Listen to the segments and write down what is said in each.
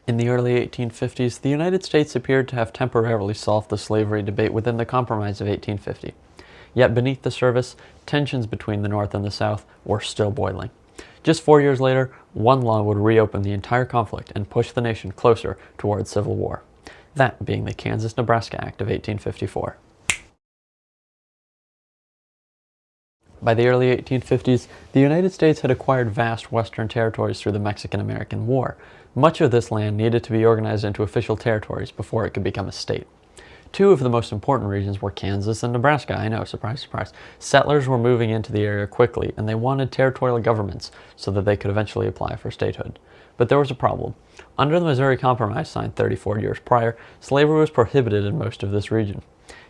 In the early 1850s, the United States appeared to have temporarily solved the slavery debate within the Compromise of 1850. Yet beneath the surface, tensions between the North and the South were still boiling. Just 4 years later, one law would reopen the entire conflict and push the nation closer towards civil war. That being the Kansas-Nebraska Act of 1854. By the early 1850s, the United States had acquired vast western territories through the Mexican-American War. Much of this land needed to be organized into official territories before it could become a state. Two of the most important regions were Kansas and Nebraska. I know, surprise, surprise. Settlers were moving into the area quickly, and they wanted territorial governments so that they could eventually apply for statehood. But there was a problem. Under the Missouri Compromise signed 34 years prior, slavery was prohibited in most of this region.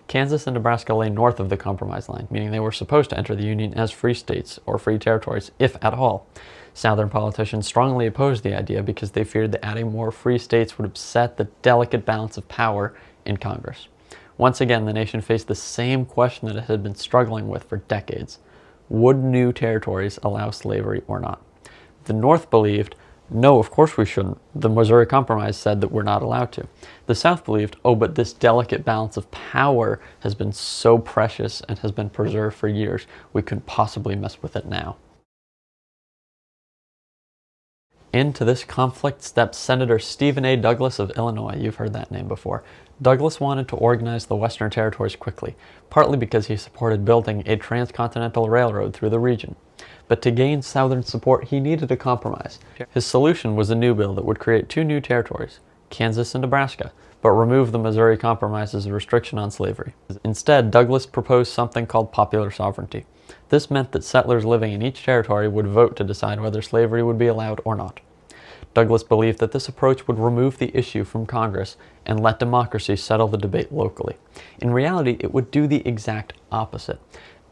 Kansas and Nebraska lay north of the Compromise line, meaning they were supposed to enter the Union as free states or free territories, if at all. Southern politicians strongly opposed the idea because they feared that adding more free states would upset the delicate balance of power in Congress. Once again, the nation faced the same question that it had been struggling with for decades. Would new territories allow slavery or not? The North believed, no, of course we shouldn't. The Missouri Compromise said that we're not allowed to. The South believed, oh, but this delicate balance of power has been so precious and has been preserved for years, we couldn't possibly mess with it now. Into this conflict stepped Senator Stephen A. Douglas of Illinois. You've heard that name before. Douglas wanted to organize the Western territories quickly, partly because he supported building a transcontinental railroad through the region. But to gain Southern support, he needed a compromise. His solution was a new bill that would create two new territories, Kansas and Nebraska, but remove the Missouri Compromise's restriction on slavery. Instead, Douglas proposed something called popular sovereignty. This meant that settlers living in each territory would vote to decide whether slavery would be allowed or not. Douglas believed that this approach would remove the issue from Congress and let democracy settle the debate locally. In reality, it would do the exact opposite,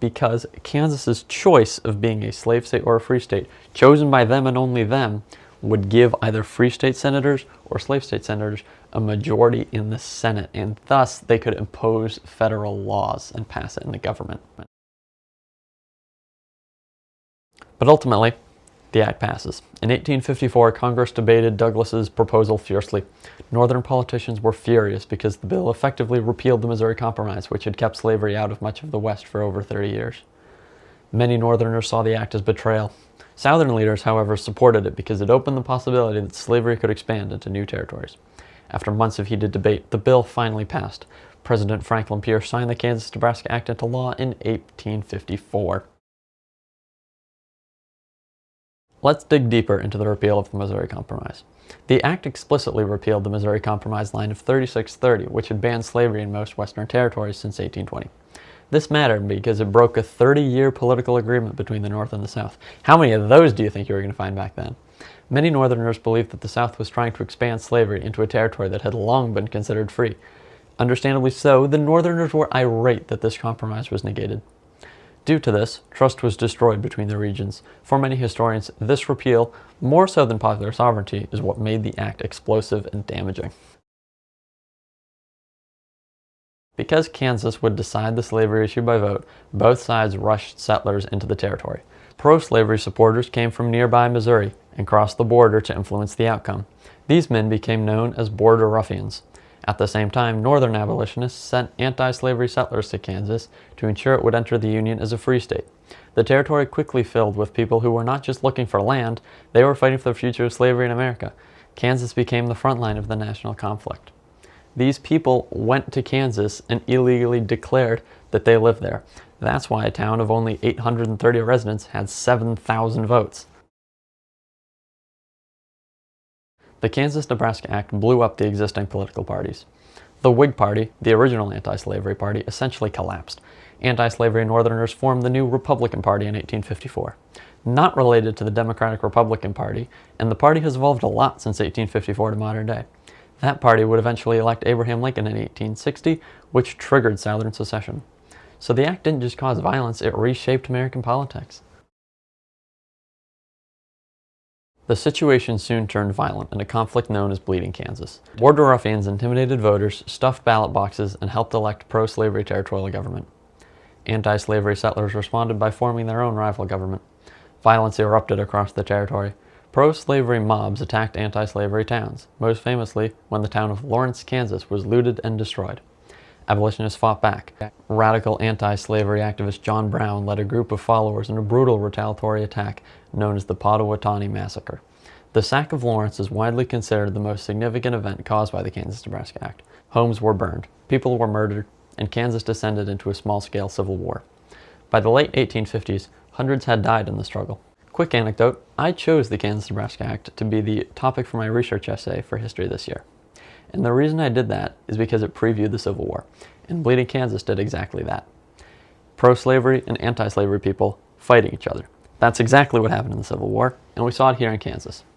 because Kansas's choice of being a slave state or a free state, chosen by them and only them, would give either free state senators or slave state senators a majority in the Senate, and thus they could impose federal laws and pass it in the government. But ultimately, the act passes. In 1854, Congress debated Douglas's proposal fiercely. Northern politicians were furious because the bill effectively repealed the Missouri Compromise, which had kept slavery out of much of the West for over 30 years. Many Northerners saw the act as betrayal. Southern leaders, however, supported it because it opened the possibility that slavery could expand into new territories. After months of heated debate, the bill finally passed. President Franklin Pierce signed the Kansas-Nebraska Act into law in 1854. Let's dig deeper into the repeal of the Missouri Compromise. The act explicitly repealed the Missouri Compromise line of 3630, which had banned slavery in most Western territories since 1820. This mattered because it broke a 30-year political agreement between the North and the South. How many of those do you think you were going to find back then? Many Northerners believed that the South was trying to expand slavery into a territory that had long been considered free. Understandably so, the Northerners were irate that this compromise was negated. Due to this, trust was destroyed between the regions. For many historians, this repeal, more so than popular sovereignty, is what made the act explosive and damaging. Because Kansas would decide the slavery issue by vote, both sides rushed settlers into the territory. Pro-slavery supporters came from nearby Missouri and crossed the border to influence the outcome. These men became known as Border Ruffians. At the same time, Northern abolitionists sent anti-slavery settlers to Kansas to ensure it would enter the Union as a free state. The territory quickly filled with people who were not just looking for land, they were fighting for the future of slavery in America. Kansas became the front line of the national conflict. These people went to Kansas and illegally declared that they lived there. That's why a town of only 830 residents had 7,000 votes. The Kansas-Nebraska Act blew up the existing political parties. The Whig Party, the original anti-slavery party, essentially collapsed. Anti-slavery Northerners formed the new Republican Party in 1854. Not related to the Democratic Republican Party, and the party has evolved a lot since 1854 to modern day. That party would eventually elect Abraham Lincoln in 1860, which triggered Southern secession. So the act didn't just cause violence, it reshaped American politics. The situation soon turned violent in a conflict known as Bleeding Kansas. Border Ruffians intimidated voters, stuffed ballot boxes, and helped elect pro-slavery territorial government. Anti-slavery settlers responded by forming their own rival government. Violence erupted across the territory. Pro-slavery mobs attacked anti-slavery towns, most famously when the town of Lawrence, Kansas was looted and destroyed. Abolitionists fought back. Radical anti-slavery activist John Brown led a group of followers in a brutal retaliatory attack known as the Potawatomi Massacre. The sack of Lawrence is widely considered the most significant event caused by the Kansas-Nebraska Act. Homes were burned, people were murdered, and Kansas descended into a small-scale civil war. By the late 1850s, hundreds had died in the struggle. Quick anecdote, I chose the Kansas-Nebraska Act to be the topic for my research essay for history this year. And the reason I did that is because it previewed the Civil War, and Bleeding Kansas did exactly that. Pro-slavery and anti-slavery people fighting each other. That's exactly what happened in the Civil War, and we saw it here in Kansas.